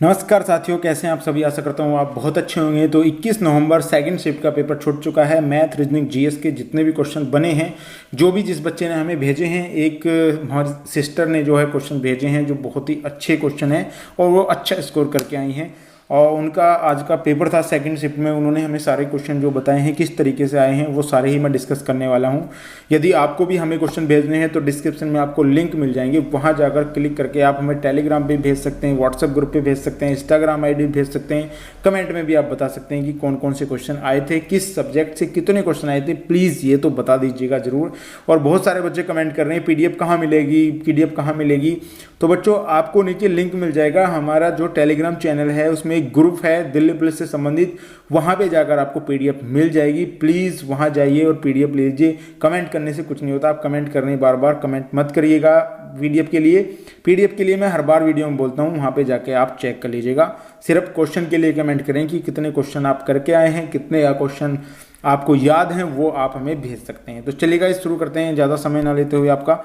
नमस्कार साथियों, कैसे हैं आप सभी। आशा करता हूँ आप बहुत अच्छे होंगे। तो 21 नवंबर सेकंड शिफ्ट का पेपर छूट चुका है। मैथ, रीजनिंग, जीएस के जितने भी क्वेश्चन बने हैं, जो भी जिस बच्चे ने हमें भेजे हैं, एक हमारी सिस्टर ने जो है क्वेश्चन भेजे हैं जो बहुत ही अच्छे क्वेश्चन हैं और वो अच्छा स्कोर करके आई हैं। और उनका आज का पेपर था सेकंड शिफ्ट में। उन्होंने हमें सारे क्वेश्चन जो बताए हैं किस तरीके से आए हैं वो सारे ही मैं डिस्कस करने वाला हूं। यदि आपको भी हमें क्वेश्चन भेजने हैं तो डिस्क्रिप्शन में आपको लिंक मिल जाएंगे, वहां जाकर क्लिक करके आप हमें टेलीग्राम पे भेज सकते हैं, व्हाट्सएप ग्रुप पे भेज सकते हैं, इंस्टाग्राम आईडी भेज सकते हैं। कमेंट में भी आप बता सकते हैं कि कौन कौन से क्वेश्चन आए थे, किस सब्जेक्ट से कितने क्वेश्चन आए थे, प्लीज़ ये तो बता दीजिएगा जरूर। और बहुत सारे बच्चे कमेंट कर रहे हैं पीडीएफ कहाँ मिलेगी, पीडीएफ कहाँ मिलेगी। तो बच्चों आपको नीचे लिंक मिल जाएगा, हमारा जो टेलीग्राम चैनल है उसमें एक ग्रुप है दिल्ली पुलिस से संबंधित, वहां पे जाकर आपको पीडीएफ मिल जाएगी। प्लीज़ वहां जाइए और पीडीएफ लीजिए। कमेंट करने से कुछ नहीं होता, आप कमेंट करने बार बार कमेंट मत करिएगा। पीडीएफ के लिए मैं हर बार वीडियो में बोलता हूं, वहां पे जाके आप चेक कर लीजिएगा। सिर्फ क्वेश्चन के लिए कमेंट करें कि कितने क्वेश्चन आप करके आए हैं, कितने क्वेश्चन आपको याद हैं, वो आप हमें भेज सकते हैं। तो चलिएगा इस शुरू करते हैं, ज़्यादा समय ना लेते हुए। आपका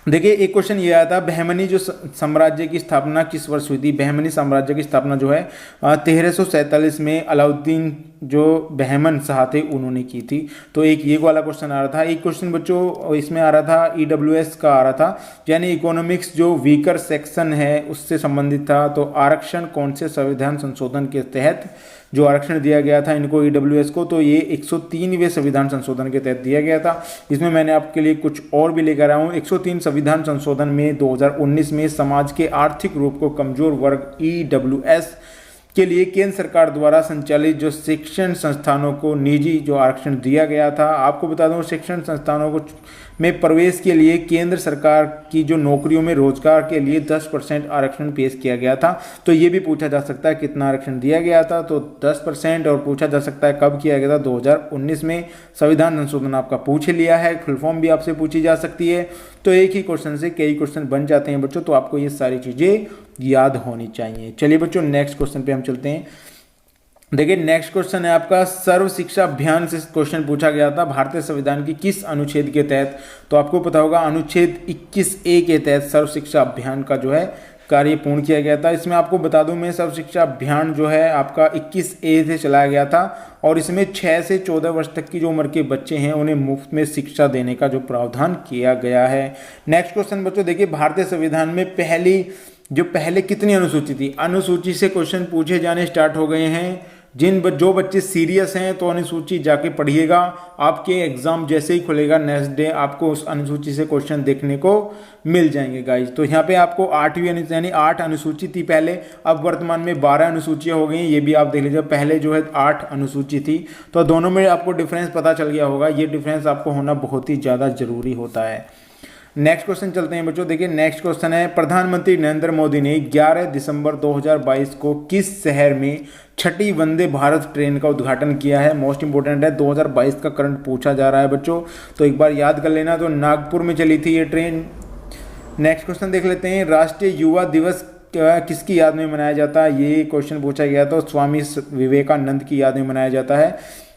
देखिए एक क्वेश्चन ये आया था, बहमनी जो साम्राज्य की स्थापना किस वर्ष हुई थी। बहमनी साम्राज्य की स्थापना जो है 1347 में अलाउद्दीन जो बहमन शाह थे उन्होंने की थी। तो एक ये वाला क्वेश्चन आ रहा था। एक क्वेश्चन बच्चों इसमें आ रहा था ईडब्ल्यूएस का आ रहा था, यानी इकोनॉमिक्स जो वीकर सेक्शन है उससे संबंधित था। तो आरक्षण कौन से संविधान संशोधन के तहत जो आरक्षण दिया गया था इनको ईडब्ल्यूएस को, तो ये 103वें संविधान संशोधन के तहत दिया गया था। इसमें मैंने आपके लिए कुछ और भी लेकर आया हूँ। 103 संविधान संशोधन में 2019 में समाज के आर्थिक रूप को कमजोर वर्ग ईडब्ल्यूएस के लिए केंद्र सरकार द्वारा संचालित जो शिक्षण संस्थानों को निजी जो आरक्षण दिया गया था। आपको बता दूं शिक्षण संस्थानों को में प्रवेश के लिए केंद्र सरकार की जो नौकरियों में रोजगार के लिए 10% आरक्षण पेश किया गया था। तो ये भी पूछा जा सकता है कितना आरक्षण दिया गया था, तो 10%। और पूछा जा सकता है कब किया गया था, 2019 में। संविधान संशोधन आपका पूछ लिया है, फुल फॉर्म भी आपसे पूछी जा सकती है। तो एक ही क्वेश्चन से कई क्वेश्चन बन जाते हैं बच्चों, तो आपको ये सारी चीज़ें याद होनी चाहिए। चलिए बच्चों नेक्स्ट क्वेश्चन पे हम चलते हैं। देखिए नेक्स्ट क्वेश्चन है आपका, सर्व शिक्षा अभियान से क्वेश्चन पूछा गया था भारतीय संविधान की किस अनुच्छेद के तहत। तो आपको पता होगा अनुच्छेद 21A के तहत सर्व शिक्षा अभियान का जो है कार्य पूर्ण किया गया था। इसमें आपको बता दूं मैं, सर्व शिक्षा अभियान जो है आपका 21A से चलाया गया था और इसमें 6 से 14 वर्ष तक की जो उम्र के बच्चे हैं उन्हें मुफ्त में शिक्षा देने का जो प्रावधान किया गया है। नेक्स्ट क्वेश्चन बच्चों देखिए, भारतीय संविधान में पहले कितनी अनुसूची थी। अनुसूची से क्वेश्चन पूछे जाने स्टार्ट हो गए हैं। जो बच्चे सीरियस हैं तो अनुसूची जाके पढ़िएगा, आपके एग्जाम जैसे ही खुलेगा नेक्स्ट डे आपको उस अनुसूची से क्वेश्चन देखने को मिल जाएंगे गाइज। तो यहाँ पे आपको 8वीं यानी 8 अनुसूची थी पहले, अब वर्तमान में 12 अनुसूचियाँ हो गई। ये भी आप देख लीजिए, पहले जो है 8 अनुसूची थी। तो दोनों में आपको डिफरेंस पता चल गया होगा। ये डिफरेंस आपको होना बहुत ही ज़्यादा जरूरी होता है। नेक्स्ट क्वेश्चन चलते हैं बच्चों। देखिए नेक्स्ट क्वेश्चन है, प्रधानमंत्री नरेंद्र मोदी ने 11 दिसंबर 2022 को किस शहर में छठी वंदे भारत ट्रेन का उद्घाटन किया है। मोस्ट इंपोर्टेंट है, 2022 का करंट पूछा जा रहा है बच्चों, तो एक बार याद कर लेना। तो नागपुर में चली थी ये ट्रेन। नेक्स्ट क्वेश्चन देख लेते हैं, राष्ट्रीय युवा दिवस किसकी याद में मनाया जाता है। ये क्वेश्चन पूछा गया तो स्वामी विवेकानंद की याद में मनाया जाता है।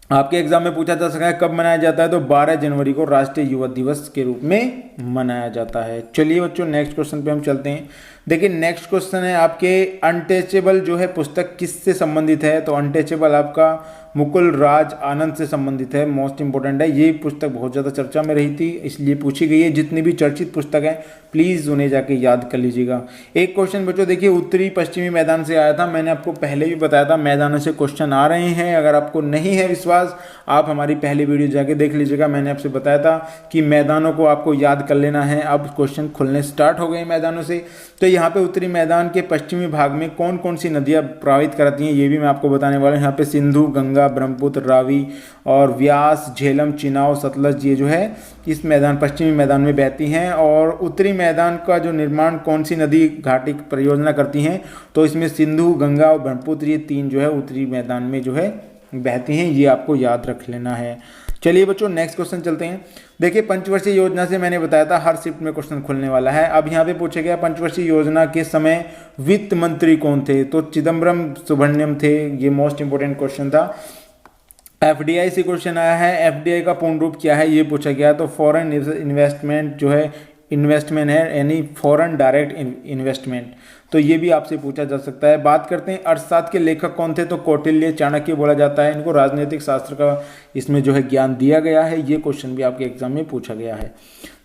आपके एग्जाम में पूछा जा सकता है कब मनाया जाता है, तो 12 जनवरी को राष्ट्रीय युवा दिवस के रूप में मनाया जाता है। चलिए बच्चों नेक्स्ट क्वेश्चन पे हम चलते हैं। देखिए नेक्स्ट क्वेश्चन है आपके, अनटचेबल जो है पुस्तक किससे संबंधित है। तो अनटचेबल आपका मुकुल राज आनंद से संबंधित है। मोस्ट इंपोर्टेंट है, ये पुस्तक बहुत ज़्यादा चर्चा में रही थी इसलिए पूछी गई है। जितनी भी चर्चित पुस्तक है प्लीज़ उन्हें जाके याद कर लीजिएगा। एक क्वेश्चन बच्चों देखिए उत्तरी पश्चिमी मैदान से आया था। मैंने आपको पहले भी बताया था मैदानों से क्वेश्चन आ रहे हैं। अगर आपको नहीं है विश्वास, आप हमारी पहली वीडियो जाके देख लीजिएगा। मैंने आपसे बताया था कि मैदानों को आपको याद कर लेना है। अब क्वेश्चन खुलने स्टार्ट हो गए मैदानों से। तो यहाँ पे उत्तरी मैदान के पश्चिमी भाग में कौन कौन सी नदियाँ प्रवाहित कराती हैं ये भी मैं आपको बताने वाला हूँ। यहाँ पे सिंधु, गंगा, ब्रह्मपुत्र, रावी और व्यास, झेलम, चिनाव, सतलज ये जो है इस मैदान पश्चिमी मैदान में बहती हैं। और उत्तरी मैदान का जो निर्माण कौन सी नदी घाटी परियोजना करती हैं, तो इसमें सिंधु, गंगा और ब्रह्मपुत्र ये 3 जो है उत्तरी मैदान में जो है बहती हैं। ये आपको याद रख लेना है। चलिए बच्चों नेक्स्ट क्वेश्चन चलते हैं। देखिए पंचवर्षीय योजना से मैंने बताया था हर शिफ्ट में क्वेश्चन खुलने वाला है। अब यहाँ पे पूछा गया पंचवर्षीय योजना के समय वित्त मंत्री कौन थे। तो चिदम्बरम सुब्रमण्यम थे। ये मोस्ट इंपोर्टेंट क्वेश्चन था। एफडीआई से क्वेश्चन आया है, एफडीआई का पूर्ण रूप क्या है ये पूछा गया। तो फॉरेन इन्वेस्टमेंट जो है इन्वेस्टमेंट है, यानी फॉरेन डायरेक्ट इन्वेस्टमेंट। तो ये भी आपसे पूछा जा सकता है। बात करते हैं अर्थशास्त्र के लेखक कौन थे, तो कौटिल्य, चाणक्य बोला जाता है इनको। राजनीतिक शास्त्र का इसमें जो है ज्ञान दिया गया है, ये क्वेश्चन भी आपके एग्जाम में पूछा गया है।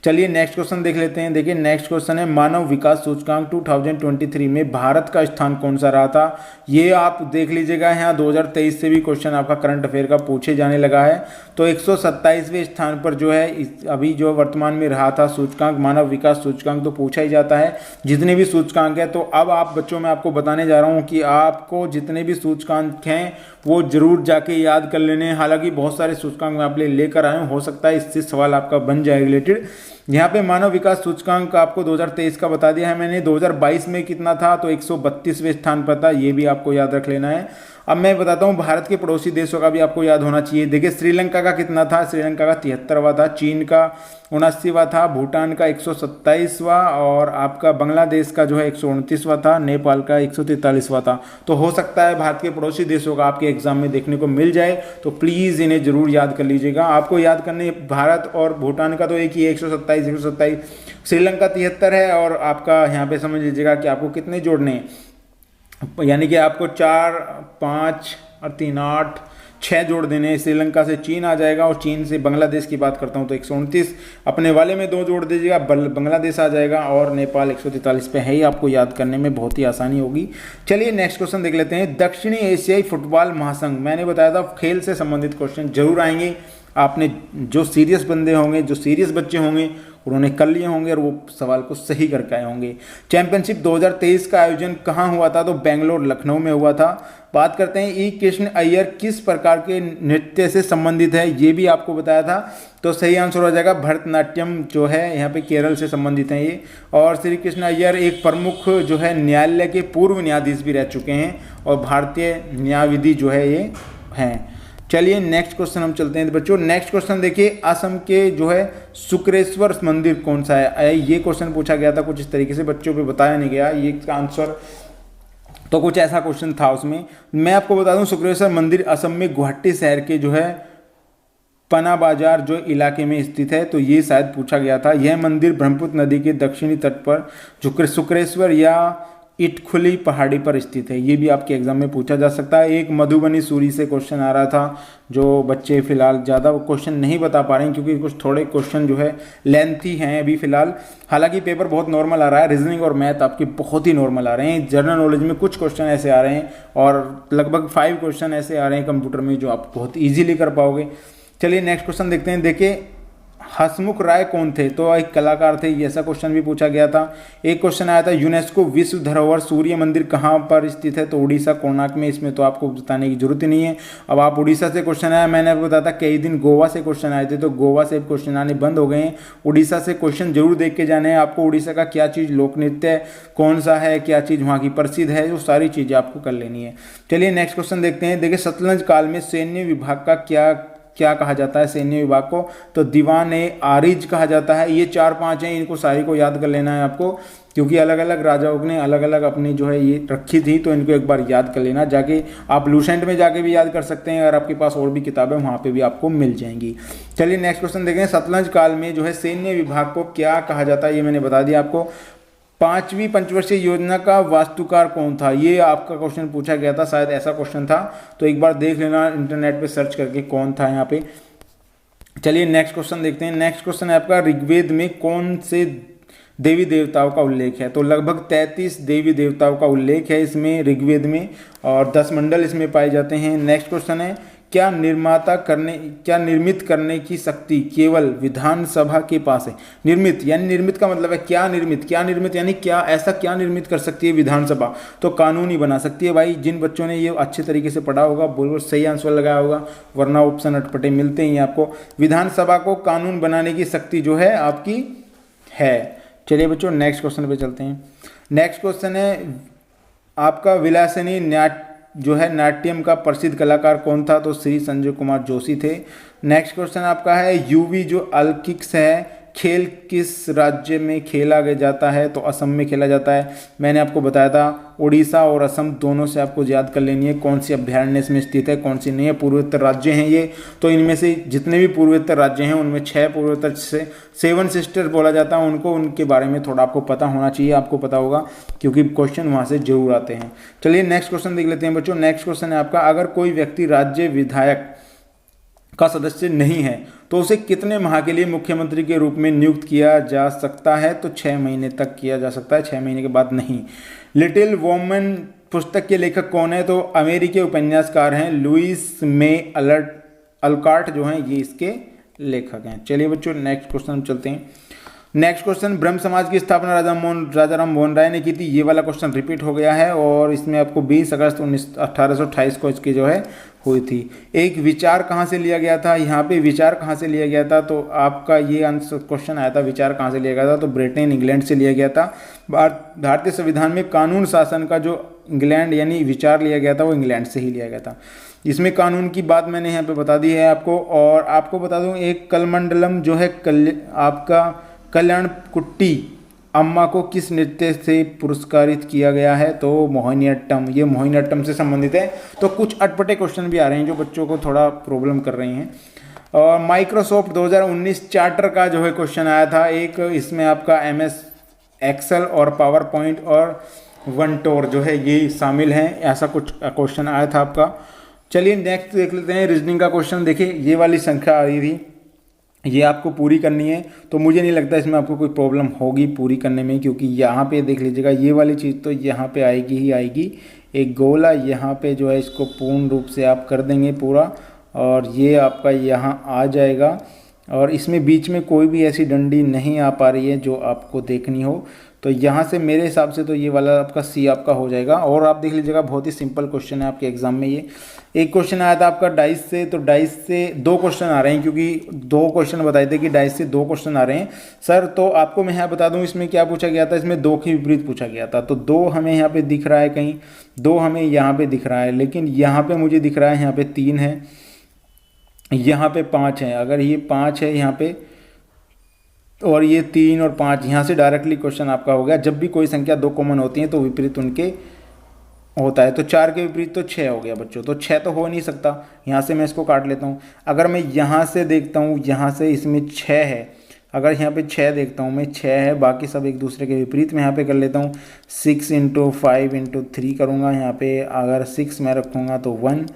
चलिए नेक्स्ट क्वेश्चन देख लेते हैं। देखिए नेक्स्ट क्वेश्चन है मानव विकास सूचकांक 2023 में भारत का स्थान कौन सा रहा था। ये आप देख लीजिएगा, यहाँ 2023 से भी क्वेश्चन आपका करंट अफेयर का पूछे जाने लगा है। तो 127वें स्थान पर जो है अभी जो वर्तमान में रहा था सूचकांक, मानव विकास सूचकांक, तो पूछा ही जाता है जितने भी सूचकांक है। तो अब आप बच्चों में आपको बताने जा रहा हूँ कि आपको जितने भी सूचकांक हैं वो जरूर जाके याद कर लेने हैं। हालांकि बहुत सारे सूचकांक मैं आप लेकर आया हूँ, हो सकता है इससे सवाल आपका बन जाए रिलेटेड। यहाँ पे मानव विकास सूचकांक आपको 2023 का बता दिया है मैंने। 2022 में कितना था, तो 132वें स्थान पर था, ये भी आपको याद रख लेना है। अब मैं बताता हूँ भारत के पड़ोसी देशों का भी आपको याद होना चाहिए। देखिए श्रीलंका का कितना था, श्रीलंका का 73वां था, चीन का 79वां था, भूटान का 127वां, और आपका बांग्लादेश का जो है 129वां था, नेपाल का 143वां था। तो हो सकता है भारत के पड़ोसी देशों का आपके एग्जाम में देखने को मिल जाए, तो प्लीज़ इन्हें जरूर याद कर लीजिएगा। आपको याद करने भारत और भूटान का तो एक ही 127, श्रीलंका 73 है, और आपका यहाँ पे समझ लीजिएगा कि आपको कितने जोड़ने हैं, यानी कि आपको 4, 5 और 3, 8, 6 जोड़ देने। श्रीलंका से चीन आ जाएगा, और चीन से बांग्लादेश की बात करता हूँ तो 129, अपने वाले में 2 जोड़ दीजिएगा, बांग्लादेश आ जाएगा, और नेपाल 143 पे है ही। आपको याद करने में बहुत ही आसानी होगी। चलिए नेक्स्ट क्वेश्चन देख लेते हैं। दक्षिणी एशियाई फुटबॉल महासंघ, मैंने बताया था खेल से संबंधित क्वेश्चन जरूर आएंगे। आपने जो सीरियस बंदे होंगे, जो सीरियस बच्चे होंगे, उन्होंने कर लिए होंगे और वो सवाल को सही करके आए होंगे। चैंपियनशिप 2023 का आयोजन कहाँ हुआ था, तो बेंगलोर, लखनऊ में हुआ था। बात करते हैं ई कृष्ण अय्यर किस प्रकार के नृत्य से संबंधित है, ये भी आपको बताया था। तो सही आंसर हो जाएगा भरतनाट्यम, जो है यहाँ पे केरल से संबंधित है ये। और श्री कृष्ण अय्यर एक प्रमुख जो है न्यायालय के पूर्व न्यायाधीश भी रह चुके हैं, और भारतीय न्याय विधि जो है ये हैं। चलिए नेक्स्ट क्वेश्चन हम चलते हैं बच्चों। नेक्स्ट क्वेश्चन देखिए, असम के जो है शुक्रेश्वर मंदिर कौन सा है। ये क्वेश्चन पूछा गया था कुछ इस तरीके से, बच्चों पे बताया नहीं गया ये इसका आंसर, तो कुछ ऐसा क्वेश्चन था उसमें। मैं आपको बता दूं शुक्रेश्वर मंदिर असम में गुवाहाटी शहर के जो है पना बाजार जो इलाके में स्थित है, तो ये शायद पूछा गया था। यह मंदिर ब्रह्मपुत्र नदी के दक्षिणी तट पर शुक्रेश्वर या इटखुली पहाड़ी पर स्थित है। ये भी आपके एग्जाम में पूछा जा सकता है। एक मधुबनी सूरी से क्वेश्चन आ रहा था, जो बच्चे फिलहाल ज़्यादा वो क्वेश्चन नहीं बता पा रहे हैं क्योंकि कुछ थोड़े क्वेश्चन जो है लेंथी हैं अभी फिलहाल। हालांकि पेपर बहुत नॉर्मल आ रहा है, रीजनिंग और मैथ आपके बहुत ही नॉर्मल आ रहे हैं। जनरल नॉलेज में कुछ क्वेश्चन ऐसे आ रहे हैं, और लगभग 5 क्वेश्चन ऐसे आ रहे हैं कंप्यूटर में जो आप बहुत ईजिली कर पाओगे। चलिए नेक्स्ट क्वेश्चन देखते हैं। देखिए हसमुख राय कौन थे, तो एक कलाकार थे, ये ऐसा क्वेश्चन भी पूछा गया था। एक क्वेश्चन आया था यूनेस्को विश्व धरोहर सूर्य मंदिर कहाँ पर स्थित है, तो उड़ीसा कोणार्क में। इसमें तो आपको बताने की जरूरत ही नहीं है। अब आप उड़ीसा से क्वेश्चन आया, मैंने आपको बताया था कई दिन गोवा से क्वेश्चन आए थे, तो गोवा से क्वेश्चन आने बंद हो गए हैं। उड़ीसा से क्वेश्चन जरूर देख के जाने हैं आपको। उड़ीसा का क्या चीज़ लोक नृत्य कौन सा है, क्या चीज़ वहाँ की प्रसिद्ध है, वो सारी चीज़ें आपको कर लेनी है। चलिए नेक्स्ट क्वेश्चन देखते हैं। देखिए सतलज काल में सैन्य विभाग का क्या कहा जाता है, सैन्य विभाग को, तो दीवान ए आरिज कहा जाता है। ये 4-5 हैं, इनको सारी को याद कर लेना है आपको, क्योंकि अलग अलग राजाओं ने अलग अलग अपनी जो है ये रखी थी, तो इनको एक बार याद कर लेना। जाके आप लूसेंट में जाके भी याद कर सकते हैं, अगर आपके पास और भी किताबें वहाँ पे भी आपको मिल जाएंगी। चलिए नेक्स्ट क्वेश्चन देखें। सतलज काल में जो है सैन्य विभाग को क्या कहा जाता है, ये मैंने बता दिया आपको। 5वीं पंचवर्षीय योजना का वास्तुकार कौन था, ये आपका क्वेश्चन पूछा गया था, शायद ऐसा क्वेश्चन था, तो एक बार देख लेना इंटरनेट पे सर्च करके कौन था यहाँ पे। चलिए नेक्स्ट क्वेश्चन देखते हैं। नेक्स्ट क्वेश्चन है आपका, ऋग्वेद में कौन से देवी देवताओं का उल्लेख है, तो लगभग 33 देवी देवताओं का उल्लेख है इसमें ऋग्वेद में, और 10 मंडल इसमें पाए जाते हैं। नेक्स्ट क्वेश्चन है, क्या निर्मित करने की शक्ति केवल विधानसभा के पास है। निर्मित यानी निर्मित का मतलब है क्या निर्मित यानी क्या, ऐसा क्या निर्मित कर सकती है विधानसभा, तो कानून ही बना सकती है भाई। जिन बच्चों ने ये अच्छे तरीके से पढ़ा होगा बिल्कुल सही आंसर लगाया होगा, वरना ऑप्शन अटपटे मिलते ही आपको। विधानसभा को कानून बनाने की शक्ति जो है आपकी है। चलिए बच्चों नेक्स्ट क्वेश्चन पे चलते हैं। नेक्स्ट क्वेश्चन है आपका, विलासिनी जो है नाट्यम का प्रसिद्ध कलाकार कौन था, तो श्री संजय कुमार जोशी थे। नेक्स्ट क्वेश्चन आपका है, यूवी जो ओलंपिक्स है खेल किस राज्य में खेला जाता है, तो असम में खेला जाता है। मैंने आपको बताया था उड़ीसा और असम दोनों से आपको याद कर लेनी है कौन सी अभ्यारण्य इसमें स्थित है, कौन सी नहीं है। पूर्वोत्तर राज्य हैं ये, तो इनमें से जितने भी पूर्वोत्तर राज्य हैं उनमें 6 पूर्वोत्तर से 7 सिस्टर बोला जाता है उनको, उनके बारे में थोड़ा आपको पता होना चाहिए, आपको पता होगा क्योंकि क्वेश्चन वहाँ से जरूर आते हैं। चलिए नेक्स्ट क्वेश्चन देख लेते हैं बच्चों। नेक्स्ट क्वेश्चन है आपका, अगर कोई व्यक्ति राज्य विधायक का सदस्य नहीं है तो उसे कितने माह के लिए मुख्यमंत्री के रूप में नियुक्त किया जा सकता है? तो 6 महीने तक किया जा सकता है, 6 महीने के बाद नहीं। लिटिल वोमन पुस्तक के लेखक कौन है? तो अमेरिकी उपन्यासकार हैं लुइस मे अल्कॉट जो हैं ये इसके लेखक हैं। चलिए बच्चों नेक्स्ट क्वेश्चन हम चलते हैं। नेक्स्ट क्वेश्चन, ब्रह्म समाज की स्थापना राजा राम मोहन राय ने की थी। ये वाला क्वेश्चन रिपीट हो गया है और इसमें आपको 20 अगस्त 1828 को इसकी जो है हुई थी। एक विचार कहाँ से लिया गया था? यहाँ पे विचार कहाँ से लिया गया था? तो आपका ये आंसर क्वेश्चन आया था विचार कहाँ से लिया गया था, तो ब्रिटेन इंग्लैंड से लिया गया था। भारतीय संविधान में कानून शासन का जो इंग्लैंड यानी विचार लिया गया था वो इंग्लैंड से ही लिया गया था। इसमें कानून की बात मैंने यहाँ पे बता दी है आपको। और आपको बता दूँ एक कलमंडलम जो है आपका कल्याण कुट्टी अम्मा को किस नृत्य से पुरस्कारित किया गया है? तो मोहिनीअट्टम, ये मोहिनीअट्टम से संबंधित है। तो कुछ अटपटे क्वेश्चन भी आ रहे हैं जो बच्चों को थोड़ा प्रॉब्लम कर रहे हैं। और माइक्रोसॉफ्ट 2019 चार्टर का जो है क्वेश्चन आया था एक, इसमें आपका MS एक्सेल और पावर पॉइंट और वनटोर जो है ये शामिल हैं, ऐसा कुछ क्वेश्चन आया था आपका। चलिए नेक्स्ट देख लेते हैं रीजनिंग का क्वेश्चन। देखिए ये वाली संख्या आ रही थी, ये आपको पूरी करनी है, तो मुझे नहीं लगता इसमें आपको कोई प्रॉब्लम होगी पूरी करने में, क्योंकि यहाँ पे देख लीजिएगा ये वाली चीज़ तो यहाँ पे आएगी ही आएगी। एक गोला यहाँ पे जो है इसको पूर्ण रूप से आप कर देंगे पूरा, और ये आपका यहाँ आ जाएगा, और इसमें बीच में कोई भी ऐसी डंडी नहीं आ पा रही है जो आपको देखनी हो। तो यहाँ से मेरे हिसाब से तो ये वाला आपका C आपका हो जाएगा। और आप देख लीजिएगा बहुत ही सिंपल क्वेश्चन है आपके एग्जाम में ये। एक क्वेश्चन आया था आपका डाइस से, तो डाइस से 2 क्वेश्चन आ रहे हैं, क्योंकि 2 क्वेश्चन बताए थे कि डाइस से 2 क्वेश्चन आ रहे हैं सर। तो आपको मैं यहाँ बता दूँ इसमें क्या पूछा गया था, इसमें 2 के विपरीत पूछा गया था। तो 2 हमें यहाँ पे दिख रहा है, कहीं 2 हमें यहाँ पे दिख रहा है, लेकिन यहाँ पे मुझे दिख रहा है यहाँ पे 3 है, यहाँ पे 5 है। अगर ये 5 है यहाँ पे और ये 3 और 5, यहाँ से डायरेक्टली क्वेश्चन आपका हो गया। जब भी कोई संख्या 2 कॉमन होती है तो विपरीत उनके होता है। तो 4 के विपरीत तो 6 हो गया बच्चों, तो 6 तो हो नहीं सकता। यहाँ से मैं इसको काट लेता हूँ। अगर मैं यहाँ से देखता हूँ, यहाँ से इसमें 6 है, अगर यहाँ पे 6 देखता हूँ मैं 6 है, बाकी सब एक दूसरे के विपरीत मैं यहाँ पे कर लेता हूँ। 6 × 5 × 3 करूँगा यहाँ पे, अगर 6 मैं रखूँगा तो 1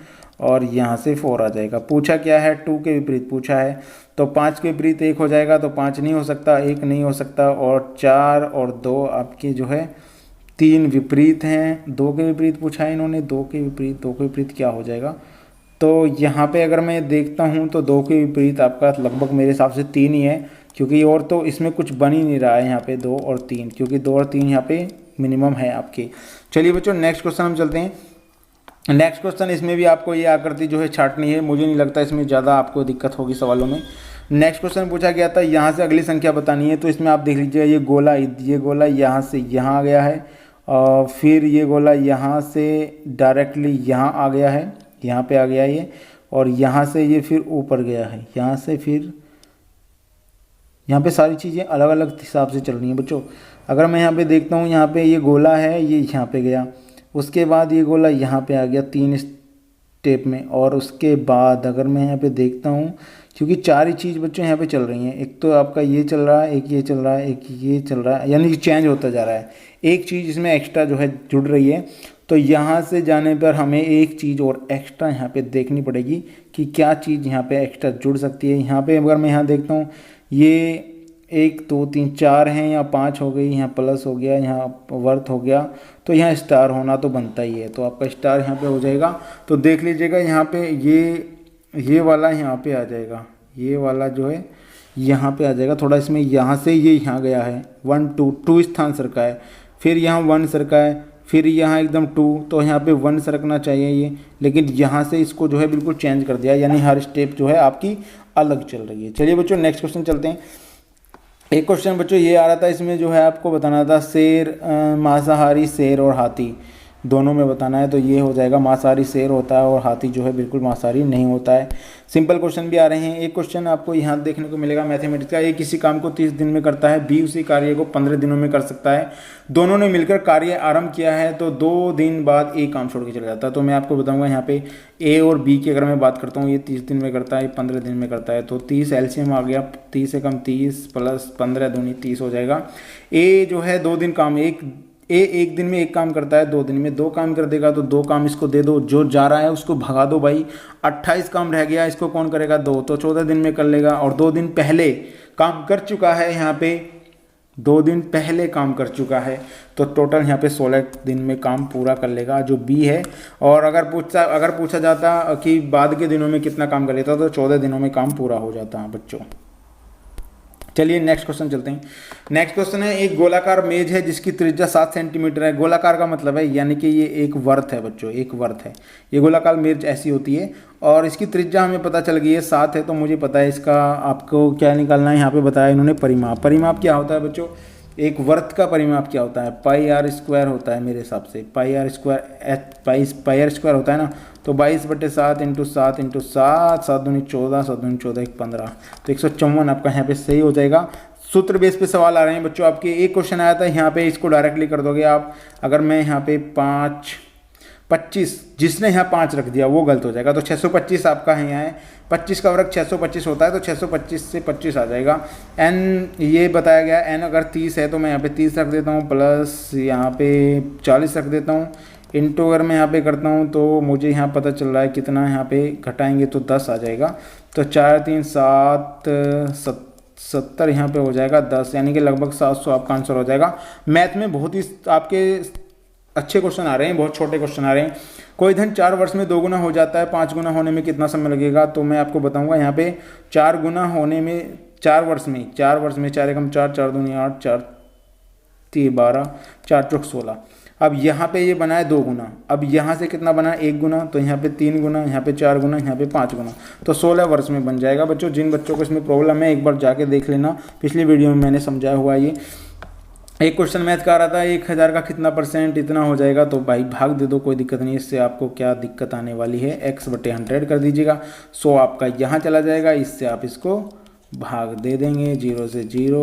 और यहाँ से 4 आ जाएगा। पूछा क्या है? 2 के विपरीत पूछा है, तो 5 के विपरीत 1 हो जाएगा, तो 5 नहीं हो सकता, 1 नहीं हो सकता, और 4 और 2 आपके जो है 3 विपरीत हैं। 2 के विपरीत पूछा है इन्होंने, 2 के विपरीत क्या हो जाएगा? तो यहाँ पे अगर मैं देखता हूँ तो 2 के विपरीत आपका लगभग मेरे हिसाब से 3 ही है, क्योंकि और तो इसमें कुछ बन ही नहीं रहा है यहाँ पे 2 और 3, क्योंकि 2 और 3 यहाँ पे मिनिमम है आपके। चलिए बच्चों नेक्स्ट क्वेश्चन हम चलते हैं। नेक्स्ट क्वेश्चन, इसमें भी आपको ये आकृति जो है छाटनी है, मुझे नहीं लगता इसमें ज़्यादा आपको दिक्कत होगी सवालों में। नेक्स्ट क्वेश्चन पूछा गया था यहाँ से अगली संख्या बतानी है, तो इसमें आप देख लीजिए ये गोला यहाँ से यहाँ आ गया है, और फिर ये गोला यहाँ से डायरेक्टली यहाँ आ गया है, यहाँ पे आ गया ये, और यहाँ से ये फिर ऊपर गया है, यहाँ से फिर यहाँ पे सारी चीज़ें अलग अलग हिसाब से चल रही हैं बच्चों। अगर मैं यहाँ पे देखता हूँ, यहाँ पे ये गोला है, ये यहाँ पे गया, उसके बाद ये गोला यहाँ पे आ गया 3 स्टेप में, और उसके बाद अगर मैं यहाँ पे देखता हूँ, क्योंकि 4 ही चीज़ बच्चों यहाँ पे चल रही हैं, एक तो आपका ये चल रहा है, एक ये चल रहा है, एक ये चल रहा है, यानी कि चेंज होता जा रहा है। एक चीज़ इसमें एक्स्ट्रा जो है जुड़ रही है, तो यहाँ से जाने पर हमें एक चीज़ और एक्स्ट्रा यहाँ पे देखनी पड़ेगी कि क्या चीज़ यहाँ पे एक्स्ट्रा जुड़ सकती है। यहाँ पे अगर मैं यहाँ देखता हूँ, ये 1 2 3 4 हैं, यहाँ 5 हो गई, यहाँ प्लस हो गया, यहाँ वर्थ हो गया, तो यहाँ स्टार होना तो बनता ही है, तो आपका स्टार यहाँ पे हो जाएगा। तो देख लीजिएगा यहाँ पे ये वाला यहाँ पे आ जाएगा, ये वाला जो है यहाँ पे आ जाएगा। थोड़ा इसमें यहाँ से ये यहाँ गया है 1 2 स्थान सरका है, फिर यहाँ 1 सरका है, फिर यहाँ एकदम 2, तो यहाँ पे 1 सरकना चाहिए ये, लेकिन यहाँ से इसको जो है बिल्कुल चेंज कर दिया, यानी हर स्टेप जो है आपकी अलग चल रही है। चलिए बच्चों नेक्स्ट क्वेश्चन चलते हैं। एक क्वेश्चन बच्चों ये आ रहा था, इसमें जो है आपको बताना था शेर, मांसाहारी शेर और हाथी। दोनों में बताना है। तो ये हो जाएगा, मांसाहारी शेर होता है और हाथी जो है बिल्कुल मांसाहारी नहीं होता है। सिंपल क्वेश्चन भी आ रहे हैं। एक क्वेश्चन आपको यहाँ देखने को मिलेगा मैथमेटिक्स का, ए किसी काम को 30 दिन में करता है, बी उसी कार्य को 15 दिनों में कर सकता है, दोनों ने मिलकर कार्य आरंभ किया है तो 2 दिन बाद ए काम छोड़ के चला जाता है। तो मैं आपको बताऊंगा यहाँ पे ए और बी की अगर मैं बात करता हूँ, ये 30 दिन में करता है, ये 15 दिन में करता है। तो 30 एलसीएम आ गया, 30 से कम 30 प्लस 15 दूनी 30 हो जाएगा। ए जो है 2 दिन काम, एक दिन में एक काम करता है, 2 दिन में 2 काम कर देगा। तो 2 काम इसको दे दो, जो जा रहा है उसको भगा दो भाई। 28 काम रह गया, इसको कौन करेगा? 2, तो 14 दिन में कर लेगा। और 2 दिन पहले काम कर चुका है, यहाँ पे 2 दिन पहले काम कर चुका है, तो टोटल यहाँ पे 16 दिन में काम पूरा कर लेगा, जो बी है। और अगर पूछा जाता कि बाद के दिनों में कितना काम कर लेता, तो 14 दिनों में काम पूरा हो जाता है बच्चों। चलिए नेक्स्ट क्वेश्चन चलते हैं। नेक्स्ट क्वेश्चन है, एक गोलाकार मेज है जिसकी त्रिज्या 7 सेंटीमीटर है। गोलाकार का मतलब है यानी कि ये एक वर्त है बच्चों, एक वर्त है। ये गोलाकार मेज ऐसी होती है और इसकी त्रिज्या हमें पता चल गई है 7 है। तो मुझे पता है इसका आपको क्या निकालना है, यहाँ पे बताया इन्होंने परिमाप। परिमाप क्या होता है बच्चों? एक वर्त का परिमाप क्या होता है? पाई आर स्क्वायर होता है मेरे हिसाब से। पाई आर स्क्वायर होता है ना, तो 22/7 × 7 × 7, 7 दूनी 14, 7 दूनी 14, 1 15, तो 154 आपका यहाँ पे सही हो जाएगा। सूत्र बेस पे सवाल आ रहे हैं बच्चों आपके। एक क्वेश्चन आया था यहाँ पे, इसको डायरेक्टली कर दोगे आप। अगर मैं यहाँ पे 25, जिसने यहाँ 5 रख दिया वो गलत हो जाएगा। तो 625 आपका है, यहाँ है 25 का वर्ग 625 होता है, तो 625 से 25 आ जाएगा। एन ये बताया गया, एन अगर 30 है तो मैं यहाँ पे 30 रख देता हूँ, प्लस यहाँ पे 40 रख देता हूँ, इंटू अगर मैं यहाँ पे करता हूँ तो मुझे यहाँ पता चल रहा है कितना, यहाँ पे घटाएंगे तो 10 आ जाएगा। तो 4 3 7 70 यहाँ पे हो जाएगा 10, यानी कि लगभग 700 आपका आंसर हो जाएगा। मैथ में बहुत ही आपके अच्छे क्वेश्चन आ रहे हैं, बहुत छोटे क्वेश्चन आ रहे हैं। कोई धन 4 वर्ष में 2 गुना हो जाता है, 5 गुना होने में कितना समय लगेगा? तो मैं आपको बताऊंगा यहाँ पे 4 गुना होने में 4 वर्ष में 4 एकम 4, 4 दूनी 8, 4 3 12, 4 चौक 16। अब यहाँ पे ये बना है 2 गुना, अब यहाँ से कितना बना है? 1 गुना, तो यहाँ पे 3 गुना, यहाँ पे 4 गुना, यहाँ पे 5 गुना, तो 16 वर्ष में बन जाएगा बच्चों। जिन बच्चों को इसमें प्रॉब्लम है एक बार जाके देख लेना, पिछली वीडियो में मैंने समझाया हुआ ये। एक क्वेश्चन मैथ का आ रहा था, 1000 का कितना % इतना हो जाएगा? तो भाई भाग दे दो, कोई दिक्कत नहीं। इससे आपको क्या दिक्कत आने वाली है, x/100 कर दीजिएगा। 100 आपका यहाँ चला जाएगा, इससे आप इसको भाग दे देंगे, 0 से 0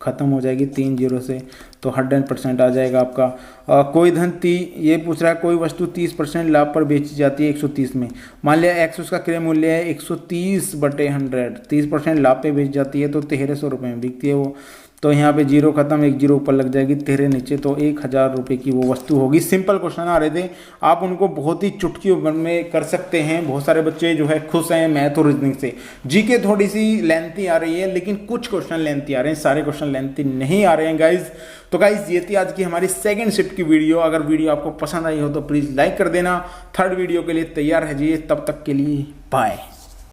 खत्म हो जाएगी, 3 0 से, तो 100% आ जाएगा आपका। कोई धन ये पूछ रहा है, कोई वस्तु 30% लाभ पर बेची जाती है 130 में। मान लिया x उसका क्रय मूल्य है 130/100, 30% लाभ पे बेच जाती है तो 1300 रुपये में बिकती है वो। तो यहाँ पे 0 खत्म, 1 0 ऊपर लग जाएगी, 13 नीचे, तो 1000 रुपये की वो वस्तु होगी। सिंपल क्वेश्चन आ रहे थे, आप उनको बहुत ही चुटकी में कर सकते हैं। बहुत सारे बच्चे जो है खुश हैं मैथ और रीजनिंग से। जीके थोड़ी सी लेंथी आ रही है, लेकिन कुछ क्वेश्चन लेंथी आ रहे हैं, सारे क्वेश्चन लेंथी नहीं आ रहे हैं गाइज। तो गाइज ये थी आज की हमारी सेकंड शिफ्ट की वीडियो। अगर वीडियो आपको पसंद आई हो तो प्लीज़ लाइक कर देना। थर्ड वीडियो के लिए तैयार रहिए, तब तक के लिए बाय।